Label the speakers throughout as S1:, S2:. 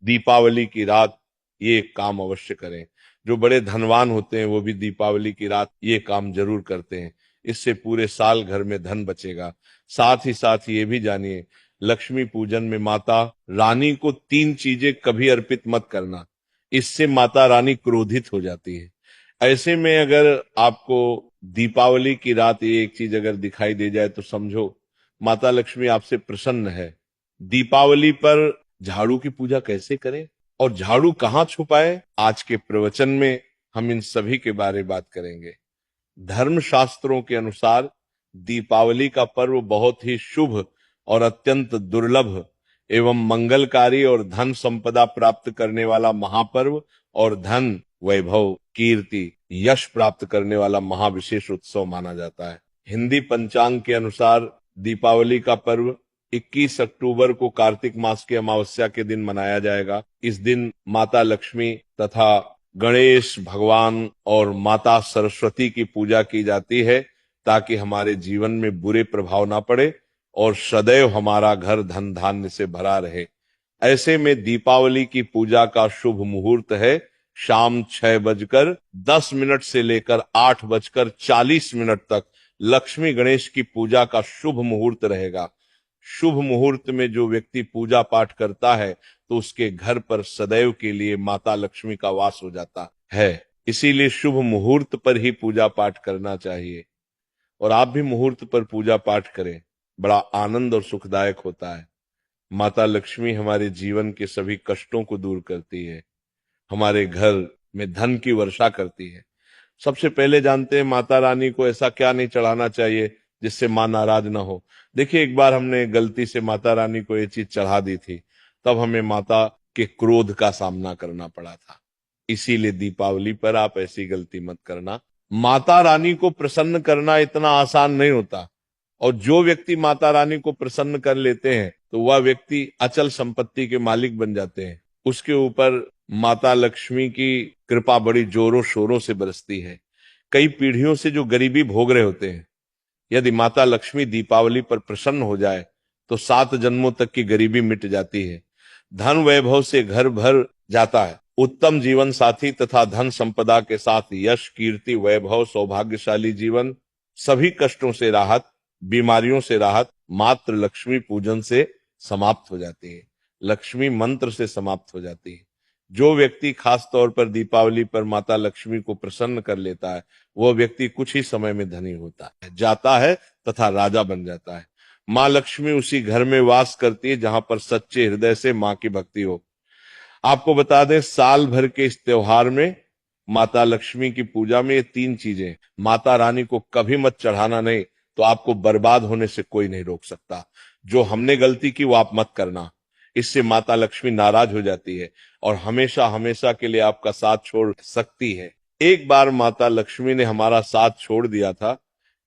S1: दीपावली की रात ये काम अवश्य करें। जो बड़े धनवान होते हैं वो भी दीपावली की रात ये काम जरूर करते हैं। इससे पूरे साल घर में धन बचेगा। साथ ही साथ ये भी जानिए, लक्ष्मी पूजन में माता रानी को 3 चीजें कभी अर्पित मत करना, इससे माता रानी क्रोधित हो जाती है। ऐसे में अगर आपको दीपावली की रात ये एक चीज अगर दिखाई दे जाए तो समझो माता लक्ष्मी आपसे प्रसन्न है। दीपावली पर झाड़ू की पूजा कैसे करें और झाड़ू कहाँ छुपाए, आज के प्रवचन में हम इन सभी के बारे में बात करेंगे। धर्म शास्त्रों के अनुसार दीपावली का पर्व बहुत ही शुभ और अत्यंत दुर्लभ एवं मंगलकारी और धन संपदा प्राप्त करने वाला महापर्व और धन वैभव कीर्ति यश प्राप्त करने वाला महाविशेष उत्सव माना जाता है। हिंदी पंचांग के अनुसार दीपावली का पर्व 21 अक्टूबर को कार्तिक मास की अमावस्या के दिन मनाया जाएगा। इस दिन माता लक्ष्मी तथा गणेश भगवान और माता सरस्वती की पूजा की जाती है ताकि हमारे जीवन में बुरे प्रभाव ना पड़े और सदैव हमारा घर धन धान्य से भरा रहे। ऐसे में दीपावली की पूजा का शुभ मुहूर्त है शाम 6:10 से लेकर 8:40 तक लक्ष्मी गणेश की पूजा का शुभ मुहूर्त रहेगा। शुभ मुहूर्त में जो व्यक्ति पूजा पाठ करता है तो उसके घर पर सदैव के लिए माता लक्ष्मी का वास हो जाता है। इसीलिए शुभ मुहूर्त पर ही पूजा पाठ करना चाहिए और आप भी मुहूर्त पर पूजा पाठ करें, बड़ा आनंद और सुखदायक होता है। माता लक्ष्मी हमारे जीवन के सभी कष्टों को दूर करती है, हमारे घर में धन की वर्षा करती है। सबसे पहले जानते हैं माता रानी को ऐसा क्या नहीं चढ़ाना चाहिए जिससे मां नाराज ना हो। देखिए, एक बार हमने गलती से माता रानी को ये चीज चढ़ा दी थी, तब हमें माता के क्रोध का सामना करना पड़ा था। इसीलिए दीपावली पर आप ऐसी गलती मत करना। माता रानी को प्रसन्न करना इतना आसान नहीं होता और जो व्यक्ति माता रानी को प्रसन्न कर लेते हैं तो वह व्यक्ति अचल संपत्ति के मालिक बन जाते हैं। उसके ऊपर माता लक्ष्मी की कृपा बड़ी जोरों शोरों से बरसती है। कई पीढ़ियों से जो गरीबी भोग रहे होते हैं, यदि माता लक्ष्मी दीपावली पर प्रसन्न हो जाए तो 7 जन्मों तक की गरीबी मिट जाती है। धन वैभव से घर भर जाता है। उत्तम जीवन साथी तथा धन संपदा के साथ यश कीर्ति वैभव सौभाग्यशाली जीवन, सभी कष्टों से राहत, बीमारियों से राहत मात्र लक्ष्मी पूजन से समाप्त हो जाती है, लक्ष्मी मंत्र से समाप्त हो जाती है। जो व्यक्ति खास तौर पर दीपावली पर माता लक्ष्मी को प्रसन्न कर लेता है वह व्यक्ति कुछ ही समय में धनी होता है, जाता है तथा राजा बन जाता है। माँ लक्ष्मी उसी घर में वास करती है जहां पर सच्चे हृदय से माँ की भक्ति हो। आपको बता दें, साल भर के इस त्योहार में माता लक्ष्मी की पूजा में ये 3 चीजें, माता रानी को कभी मत चढ़ाना नहीं तो आपको बर्बाद होने से कोई नहीं रोक सकता। जो हमने गलती की वो आप मत करना, इससे माता लक्ष्मी नाराज हो जाती है और हमेशा हमेशा के लिए आपका साथ छोड़ सकती है। एक बार माता लक्ष्मी ने हमारा साथ छोड़ दिया था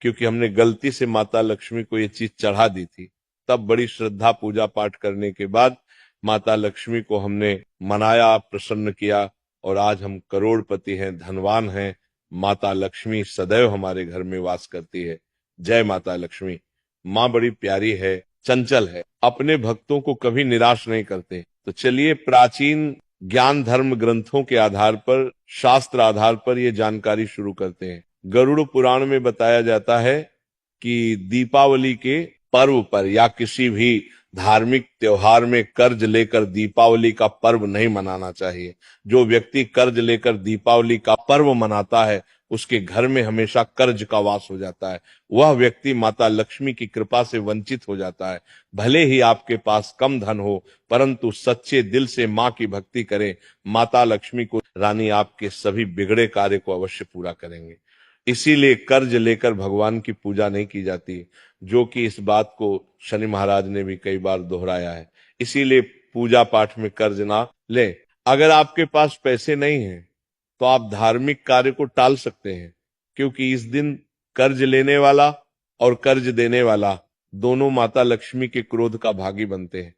S1: क्योंकि हमने गलती से माता लक्ष्मी को ये चीज चढ़ा दी थी। तब बड़ी श्रद्धा पूजा पाठ करने के बाद माता लक्ष्मी को हमने मनाया, प्रसन्न किया और आज हम करोड़पति हैं, धनवान हैं। माता लक्ष्मी सदैव हमारे घर में वास करती है। जय माता लक्ष्मी। माँ बड़ी प्यारी है, चंचल है, अपने भक्तों को कभी निराश नहीं करते। तो चलिए, प्राचीन ज्ञान धर्म ग्रंथों के आधार पर, शास्त्र आधार पर ये जानकारी शुरू करते हैं। गरुड़ पुराण में बताया जाता है कि दीपावली के पर्व पर या किसी भी धार्मिक त्योहार में कर्ज लेकर दीपावली का पर्व नहीं मनाना चाहिए। जो व्यक्ति कर्ज लेकर दीपावली का पर्व मनाता है उसके घर में हमेशा कर्ज का वास हो जाता है। वह व्यक्ति माता लक्ष्मी की कृपा से वंचित हो जाता है। भले ही आपके पास कम धन हो परंतु सच्चे दिल से माँ की भक्ति करें, माता लक्ष्मी को रानी आपके सभी बिगड़े कार्य को अवश्य पूरा करेंगे। इसीलिए कर्ज लेकर भगवान की पूजा नहीं की जाती, जो कि इस बात को शनि महाराज ने भी कई बार दोहराया है। इसीलिए पूजा पाठ में कर्ज ना लें। अगर आपके पास पैसे नहीं हैं तो आप धार्मिक कार्य को टाल सकते हैं, क्योंकि इस दिन कर्ज लेने वाला और कर्ज देने वाला दोनों माता लक्ष्मी के क्रोध का भागी बनते हैं।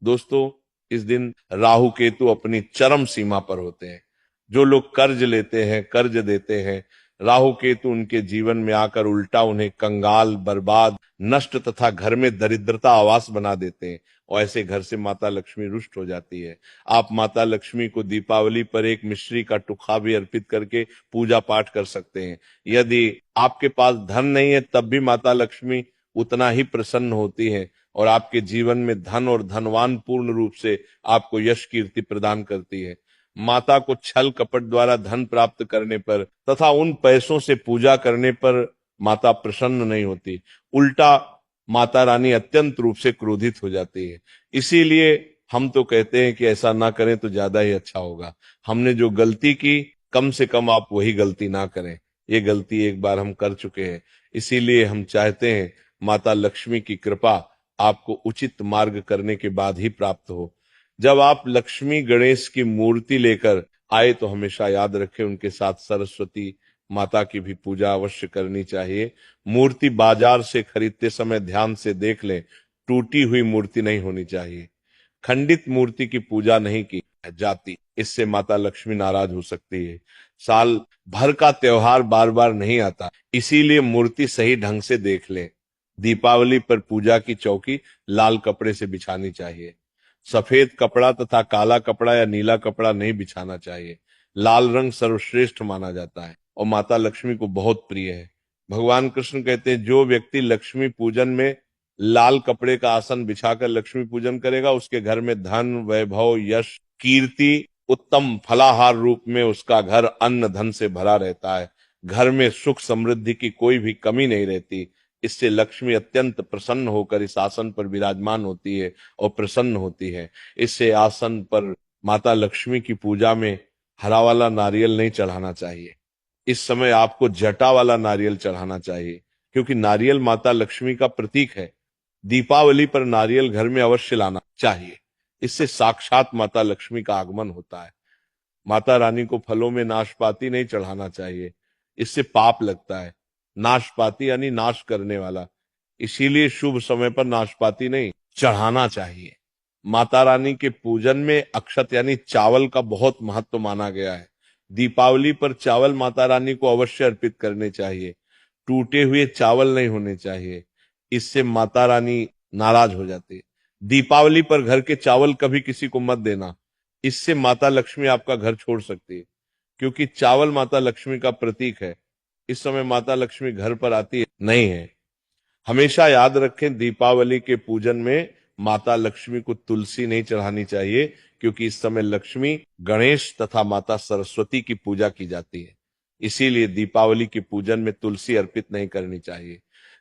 S1: दोस्तों, इस दिन राहु केतु अपनी चरम सीमा पर होते हैं। जो लोग कर्ज लेते हैं, कर्ज देते हैं, राहु केतु उनके जीवन में आकर उल्टा उन्हें कंगाल, बर्बाद, नष्ट तथा घर में दरिद्रता आवास बना देते हैं और ऐसे घर से माता लक्ष्मी रुष्ट हो जाती है। आप माता लक्ष्मी को दीपावली पर एक मिश्री का टुकड़ा भी अर्पित करके पूजा पाठ कर सकते हैं। यदि आपके पास धन नहीं है तब भी माता लक्ष्मी उतना ही प्रसन्न होती है और आपके जीवन में धन और धनवान पूर्ण रूप से आपको यश कीर्ति प्रदान करती है। माता को छल कपट द्वारा धन प्राप्त करने पर तथा उन पैसों से पूजा करने पर माता प्रसन्न नहीं होती, उल्टा माता रानी अत्यंत रूप से क्रोधित हो जाती है। इसीलिए हम तो कहते हैं कि ऐसा ना करें तो ज्यादा ही अच्छा होगा। हमने जो गलती की कम से कम आप वही गलती ना करें। ये गलती एक बार हम कर चुके हैं, इसीलिए हम चाहते हैं माता लक्ष्मी की कृपा आपको उचित मार्ग करने के बाद ही प्राप्त हो। जब आप लक्ष्मी गणेश की मूर्ति लेकर आए तो हमेशा याद रखें उनके साथ सरस्वती माता की भी पूजा अवश्य करनी चाहिए। मूर्ति बाजार से खरीदते समय ध्यान से देख लें, टूटी हुई मूर्ति नहीं होनी चाहिए। खंडित मूर्ति की पूजा नहीं की जाती, इससे माता लक्ष्मी नाराज हो सकती है। साल भर का त्योहार बार बार नहीं आता, इसीलिए मूर्ति सही ढंग से देख लें। दीपावली पर पूजा की चौकी लाल कपड़े से बिछानी चाहिए। सफेद कपड़ा तथा काला कपड़ा या नीला कपड़ा नहीं बिछाना चाहिए। लाल रंग सर्वश्रेष्ठ माना जाता है और माता लक्ष्मी को बहुत प्रिय है। भगवान कृष्ण कहते हैं जो व्यक्ति लक्ष्मी पूजन में लाल कपड़े का आसन बिछाकर लक्ष्मी पूजन करेगा उसके घर में धन वैभव यश कीर्ति उत्तम फलाहार रूप में उसका घर अन्न धन से भरा रहता है। घर में सुख समृद्धि की कोई भी कमी नहीं रहती। इससे लक्ष्मी अत्यंत प्रसन्न होकर इस आसन पर विराजमान होती है और प्रसन्न होती है। इससे आसन पर माता लक्ष्मी की पूजा में हरा वाला नारियल नहीं चढ़ाना चाहिए। इस समय आपको जटा वाला नारियल चढ़ाना चाहिए, क्योंकि नारियल माता लक्ष्मी का प्रतीक है। दीपावली पर नारियल घर में अवश्य लाना चाहिए, इससे साक्षात माता लक्ष्मी का आगमन होता है। माता रानी को फलों में नाशपाती नहीं चढ़ाना चाहिए, इससे पाप लगता है। नाशपाती यानी नाश करने वाला, इसीलिए शुभ समय पर नाशपाती नहीं चढ़ाना चाहिए। माता रानी के पूजन में अक्षत यानी चावल का बहुत महत्व माना गया है। दीपावली पर चावल माता रानी को अवश्य अर्पित करने चाहिए। टूटे हुए चावल नहीं होने चाहिए, इससे माता रानी नाराज हो जाती है। दीपावली पर घर के चावल कभी किसी को मत देना, इससे माता लक्ष्मी आपका घर छोड़ सकती है, क्योंकि चावल माता लक्ष्मी का प्रतीक है। इस समय माता लक्ष्मी घर पर आती है नहीं है। हमेशा याद रखें दीपावली के पूजन में माता लक्ष्मी को तुलसी नहीं चढ़ानी चाहिए, क्योंकि इस समय लक्ष्मी गणेश तथा माता सरस्वती की पूजा की जाती है। इसीलिए दीपावली के पूजन में तुलसी अर्पित नहीं करनी चाहिए।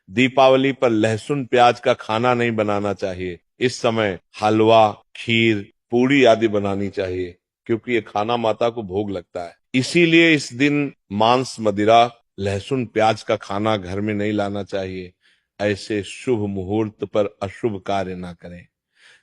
S1: दीपावली पर लहसुन प्याज का खाना नहीं बनाना चाहिए। इस समय हलवा खीर पूड़ी आदि बनानी चाहिए, क्योंकि ये खाना माता को भोग लगता है। इसीलिए इस दिन मांस मदिरा लहसुन प्याज का खाना घर में नहीं लाना चाहिए। ऐसे शुभ मुहूर्त पर अशुभ कार्य ना करें।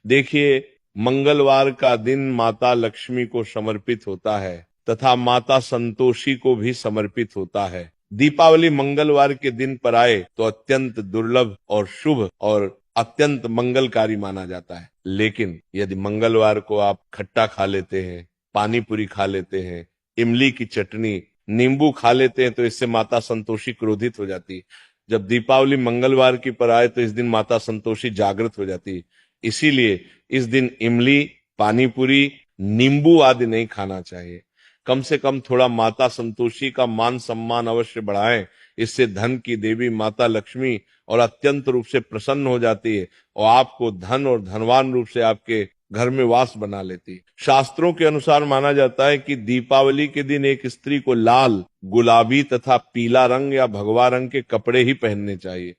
S1: देखिए, मंगलवार का दिन माता लक्ष्मी को समर्पित होता है तथा माता संतोषी को भी समर्पित होता है। दीपावली मंगलवार के दिन पर आए तो अत्यंत दुर्लभ और शुभ और अत्यंत मंगलकारी माना जाता है। लेकिन यदि मंगलवार को आप खट्टा खा लेते हैं, पानी पूरी खा लेते हैं, इमली की चटनी नींबू खा लेते हैं तो इससे माता संतोषी क्रोधित हो जाती है। जब दीपावली मंगलवार की पर आए तो इस दिन माता संतोषी जागृत हो जाती है। इसीलिए इस दिन इमली पानी पूरी नींबू आदि नहीं खाना चाहिए। कम से कम थोड़ा माता संतोषी का मान सम्मान अवश्य बढ़ाएं, इससे धन की देवी माता लक्ष्मी और अत्यंत रूप से प्रसन्न हो जाती है और आपको धन और धनवान रूप से आपके घर में वास बना लेती है। शास्त्रों के अनुसार माना जाता है कि दीपावली के दिन एक स्त्री को लाल गुलाबी तथा पीला रंग या भगवा रंग के कपड़े ही पहनने चाहिए।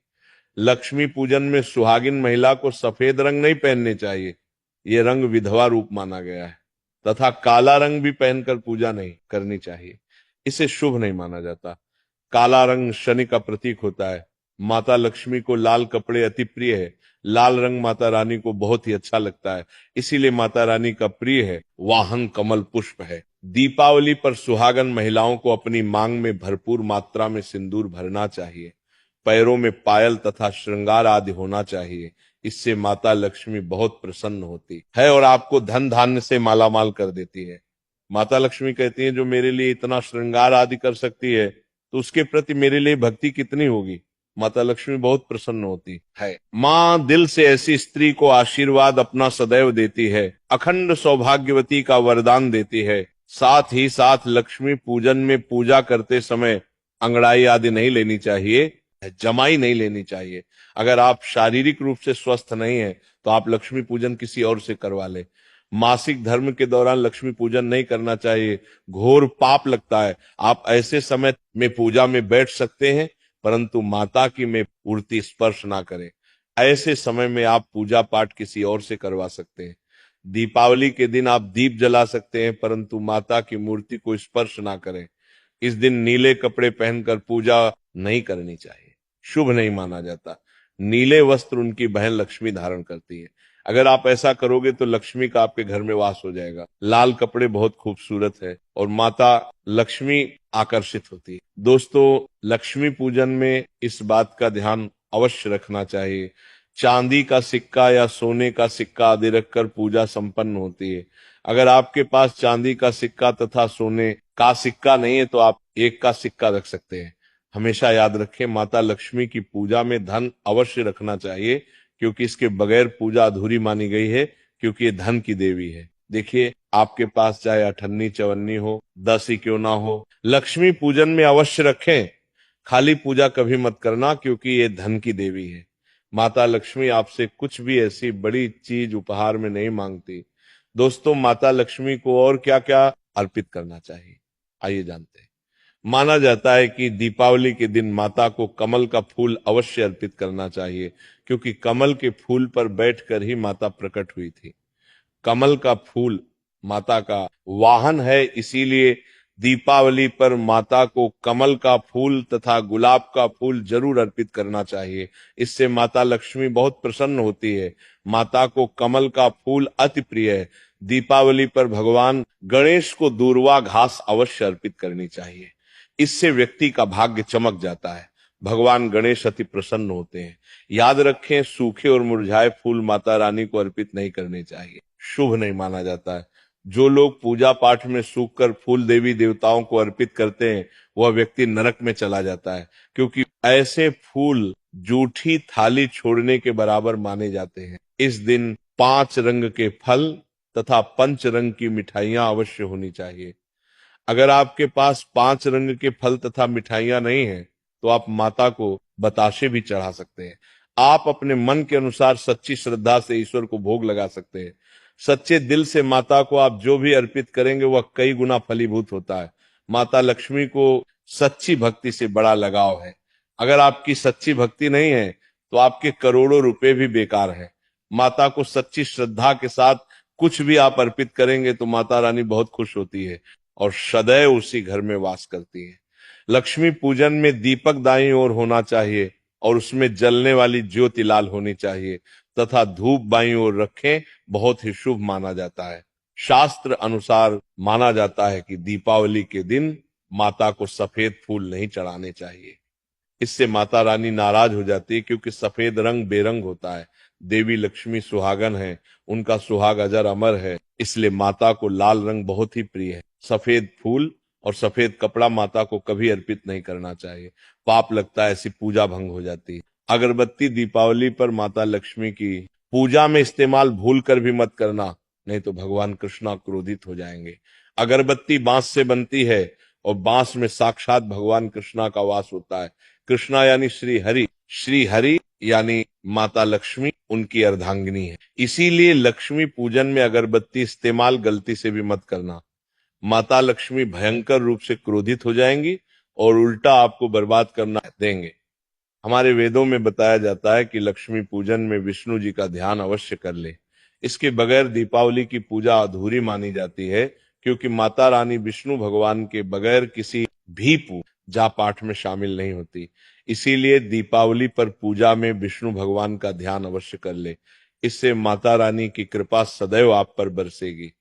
S1: लक्ष्मी पूजन में सुहागिन महिला को सफेद रंग नहीं पहनने चाहिए, ये रंग विधवा रूप माना गया है। तथा काला रंग भी पहनकर पूजा नहीं करनी चाहिए, इसे शुभ नहीं माना जाता। काला रंग शनि का प्रतीक होता है। माता लक्ष्मी को लाल कपड़े अति प्रिय है। लाल रंग माता रानी को बहुत ही अच्छा लगता है, इसीलिए माता रानी का प्रिय है वाहन कमल पुष्प है। दीपावली पर सुहागन महिलाओं को अपनी मांग में भरपूर मात्रा में सिंदूर भरना चाहिए। पैरों में पायल तथा श्रृंगार आदि होना चाहिए, इससे माता लक्ष्मी बहुत प्रसन्न होती है और आपको धन धान्य से मालामाल कर देती है। माता लक्ष्मी कहती है जो मेरे लिए इतना श्रृंगार आदि कर सकती है तो उसके प्रति मेरे लिए भक्ति कितनी होगी। माता लक्ष्मी बहुत प्रसन्न होती है। माँ दिल से ऐसी स्त्री को आशीर्वाद अपना सदैव देती है, अखंड सौभाग्यवती का वरदान देती है। साथ ही साथ लक्ष्मी पूजन में पूजा करते समय अंगड़ाई आदि नहीं लेनी चाहिए, जमाई नहीं लेनी चाहिए। अगर आप शारीरिक रूप से स्वस्थ नहीं है तो आप लक्ष्मी पूजन किसी और से करवा ले। मासिक धर्म के दौरान लक्ष्मी पूजन नहीं करना चाहिए, घोर पाप लगता है। आप ऐसे समय में पूजा में बैठ सकते हैं, परंतु माता की में मूर्ति स्पर्श ना करें। ऐसे समय में आप पूजा पाठ किसी और से करवा सकते हैं। दीपावली के दिन आप दीप जला सकते हैं, परंतु माता की मूर्ति को स्पर्श ना करें। इस दिन नीले कपड़े पहनकर पूजा नहीं करनी चाहिए, शुभ नहीं माना जाता। नीले वस्त्र उनकी बहन लक्ष्मी धारण करती है। अगर आप ऐसा करोगे तो लक्ष्मी का आपके घर में वास हो जाएगा। लाल कपड़े बहुत खूबसूरत है और माता लक्ष्मी आकर्षित होती है। दोस्तों, लक्ष्मी पूजन में इस बात का ध्यान अवश्य रखना चाहिए, चांदी का सिक्का या सोने का सिक्का आदि रखकर पूजा संपन्न होती है। अगर आपके पास चांदी का सिक्का तथा सोने का सिक्का नहीं है तो आप एक का सिक्का रख सकते हैं। हमेशा याद रखें, माता लक्ष्मी की पूजा में धन अवश्य रखना चाहिए, क्योंकि इसके बगैर पूजा अधूरी मानी गई है, क्योंकि ये धन की देवी है। देखिए, आपके पास चाहे अठन्नी चवन्नी हो, 10 ही क्यों ना हो, लक्ष्मी पूजन में अवश्य रखें। खाली पूजा कभी मत करना, क्योंकि ये धन की देवी है। माता लक्ष्मी आपसे कुछ भी ऐसी बड़ी चीज उपहार में नहीं मांगती। दोस्तों, माता लक्ष्मी को और क्या क्या अर्पित करना चाहिए, आइए जानते हैं। माना जाता है कि दीपावली के दिन माता को कमल का फूल अवश्य अर्पित करना चाहिए, क्योंकि कमल के फूल पर बैठकर ही माता प्रकट हुई थी। कमल का फूल माता का वाहन है, इसीलिए दीपावली पर माता को कमल का फूल तथा गुलाब का फूल जरूर अर्पित करना चाहिए। इससे माता लक्ष्मी बहुत प्रसन्न होती है। माता को कमल का फूल अति प्रिय है। दीपावली पर भगवान गणेश को दूर्वा घास अवश्य अर्पित करनी चाहिए। इससे व्यक्ति का भाग्य चमक जाता है। भगवान गणेश अति प्रसन्न होते हैं। याद रखें, सूखे और मुरझाए फूल माता रानी को अर्पित नहीं करने चाहिए, शुभ नहीं माना जाता है। जो लोग पूजा पाठ में सूखकर फूल देवी देवताओं को अर्पित करते हैं, वह व्यक्ति नरक में चला जाता है, क्योंकि ऐसे फूल जूठी थाली छोड़ने के बराबर माने जाते हैं। इस दिन 5 रंग के फल तथा 5 रंग की मिठाइयां अवश्य होनी चाहिए। अगर आपके पास 5 रंग के फल तथा मिठाइयां नहीं है तो आप माता को बताशे भी चढ़ा सकते हैं। आप अपने मन के अनुसार सच्ची श्रद्धा से ईश्वर को भोग लगा सकते हैं। सच्चे दिल से माता को आप जो भी अर्पित करेंगे वह कई गुना फलीभूत होता है। माता लक्ष्मी को सच्ची भक्ति से बड़ा लगाव है। अगर आपकी सच्ची भक्ति नहीं है तो आपके करोड़ों रुपए भी बेकार है। माता को सच्ची श्रद्धा के साथ कुछ भी आप अर्पित करेंगे तो माता रानी बहुत खुश होती है और सदैव उसी घर में वास करती है। लक्ष्मी पूजन में दीपक दाईं ओर होना चाहिए और उसमें जलने वाली ज्योति लाल होनी चाहिए तथा धूप बाईं ओर रखें, बहुत ही शुभ माना जाता है। शास्त्र अनुसार माना जाता है कि दीपावली के दिन माता को सफेद फूल नहीं चढ़ाने चाहिए। इससे माता रानी नाराज हो जाती है, क्योंकि सफेद रंग बेरंग होता है। देवी लक्ष्मी सुहागन है, उनका सुहाग अजर अमर है, इसलिए माता को लाल रंग बहुत ही प्रिय है। सफेद फूल और सफेद कपड़ा माता को कभी अर्पित नहीं करना चाहिए, पाप लगता है, ऐसी पूजा भंग हो जाती है। अगरबत्ती दीपावली पर माता लक्ष्मी की पूजा में इस्तेमाल भूल कर भी मत करना, नहीं तो भगवान कृष्णा क्रोधित हो जाएंगे। अगरबत्ती बांस से बनती है और बांस में साक्षात भगवान कृष्णा का वास होता है। कृष्णा यानी श्री हरि यानी माता लक्ष्मी उनकी अर्धांगिनी है। इसीलिए लक्ष्मी पूजन में अगरबत्ती इस्तेमाल गलती से भी मत करना। माता लक्ष्मी भयंकर रूप से क्रोधित हो जाएंगी और उल्टा आपको बर्बाद करना देंगे। हमारे वेदों में बताया जाता है कि लक्ष्मी पूजन में विष्णु जी का ध्यान अवश्य कर ले। इसके बगैर दीपावली की पूजा अधूरी मानी जाती है, क्योंकि माता रानी विष्णु भगवान के बगैर किसी भी पूजा पाठ में शामिल नहीं होती। इसीलिए दीपावली पर पूजा में विष्णु भगवान का ध्यान अवश्य कर ले। इससे माता रानी की कृपा सदैव आप पर बरसेगी।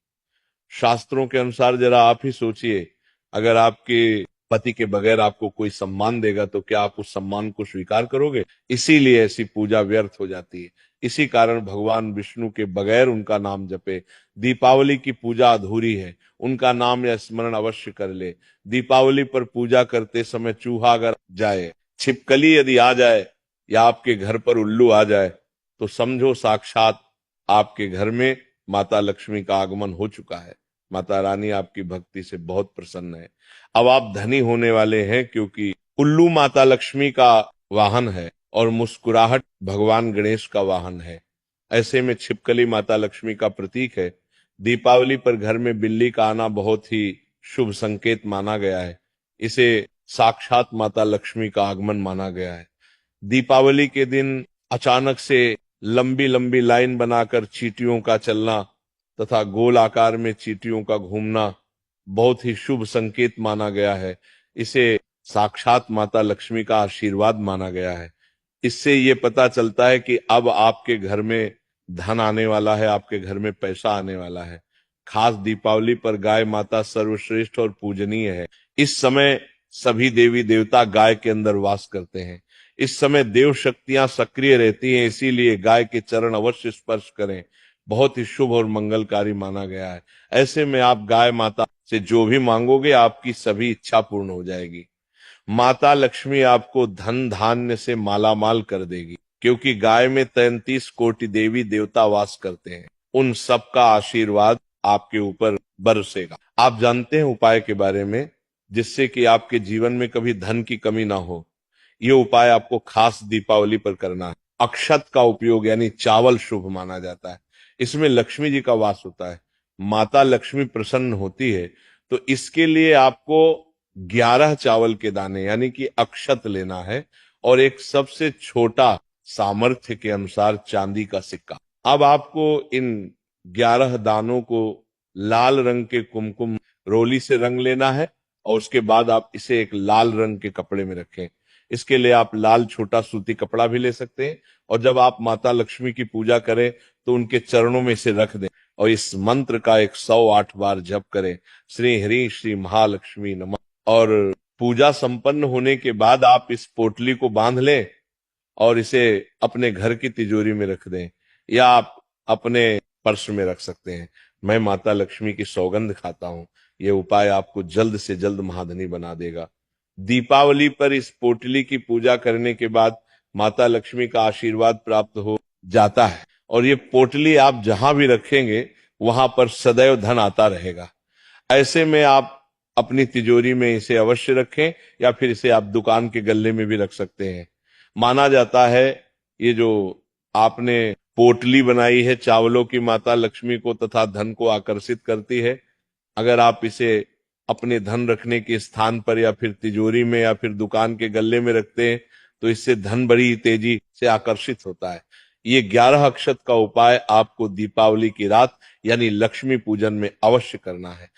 S1: शास्त्रों के अनुसार जरा आप ही सोचिए, अगर आपके पति के बगैर आपको कोई सम्मान देगा तो क्या आप उस सम्मान को स्वीकार करोगे? इसीलिए ऐसी पूजा व्यर्थ हो जाती है। इसी कारण भगवान विष्णु के बगैर उनका नाम जपे। दीपावली की पूजा अधूरी है, उनका नाम या स्मरण अवश्य कर ले। दीपावली पर पूजा करते समय चूहा अगर जाए छिपकली यदि आ जाए या आपके घर पर उल्लू आ जाए तो समझो साक्षात आपके घर में माता लक्ष्मी का आगमन हो चुका है। माता रानी आपकी भक्ति से बहुत प्रसन्न है। अब आप धनी होने वाले हैं, क्योंकि उल्लू माता लक्ष्मी का वाहन है और मुस्कुराहट भगवान गणेश का वाहन है। ऐसे में छिपकली माता लक्ष्मी का प्रतीक है। दीपावली पर घर में बिल्ली का आना बहुत ही शुभ संकेत माना गया है। इसे साक्षात माता लक्ष्मी का आगमन माना गया है। दीपावली के दिन अचानक से लंबी लंबी लाइन बनाकर चींटियों का चलना तथा गोल आकार में चींटियों का घूमना बहुत ही शुभ संकेत माना गया है। इसे साक्षात माता लक्ष्मी का आशीर्वाद माना गया है। इससे ये पता चलता है कि अब आपके घर में धन आने वाला है, आपके घर में पैसा आने वाला है। खास दीपावली पर गाय माता सर्वश्रेष्ठ और पूजनीय है। इस समय सभी देवी देवता गाय के अंदर वास करते हैं। इस समय देव शक्तियां सक्रिय रहती हैं, इसीलिए गाय के चरण अवश्य स्पर्श करें। बहुत ही शुभ और मंगलकारी माना गया है। ऐसे में आप गाय माता से जो भी मांगोगे आपकी सभी इच्छा पूर्ण हो जाएगी। माता लक्ष्मी आपको धन धान्य से मालामाल कर देगी, क्योंकि गाय में 33 कोटि देवी देवता वास करते हैं। उन सबका आशीर्वाद आपके ऊपर बरसेगा। आप जानते हैं उपाय के बारे में, जिससे कि आपके जीवन में कभी धन की कमी ना हो। ये उपाय आपको खास दीपावली पर करना है। अक्षत का उपयोग यानी चावल शुभ माना जाता है। इसमें लक्ष्मी जी का वास होता है। माता लक्ष्मी प्रसन्न होती है। तो इसके लिए आपको 11 चावल के दाने यानी कि अक्षत लेना है और एक सबसे छोटा सामर्थ्य के अनुसार चांदी का सिक्का। अब आपको इन 11 दानों को लाल रंग के कुमकुम रोली से रंग लेना है और उसके बाद आप इसे एक लाल रंग के कपड़े में रखें। इसके लिए आप लाल छोटा सूती कपड़ा भी ले सकते हैं और जब आप माता लक्ष्मी की पूजा करें तो उनके चरणों में इसे रख दें और इस मंत्र का 108 बार जप करें, श्री हरि श्री महालक्ष्मी नमः। और पूजा संपन्न होने के बाद आप इस पोटली को बांध लें और इसे अपने घर की तिजोरी में रख दें या आप अपने पर्स में रख सकते हैं। मैं माता लक्ष्मी की सौगंध खाता हूं, यह उपाय आपको जल्द से जल्द महाधनी बना देगा। दीपावली पर इस पोटली की पूजा करने के बाद माता लक्ष्मी का आशीर्वाद प्राप्त हो जाता है और ये पोटली आप जहां भी रखेंगे वहां पर सदैव धन आता रहेगा। ऐसे में आप अपनी तिजोरी में इसे अवश्य रखें या फिर इसे आप दुकान के गल्ले में भी रख सकते हैं। माना जाता है ये जो आपने पोटली बनाई है चावलों की माता लक्ष्मी को तथा धन को आकर्षित करती है। अगर आप इसे अपने धन रखने के स्थान पर या फिर तिजोरी में या फिर दुकान के गल्ले में रखते हैं तो इससे धन बड़ी तेजी से आकर्षित होता है। ये 11 अक्षत का उपाय आपको दीपावली की रात यानी लक्ष्मी पूजन में अवश्य करना है।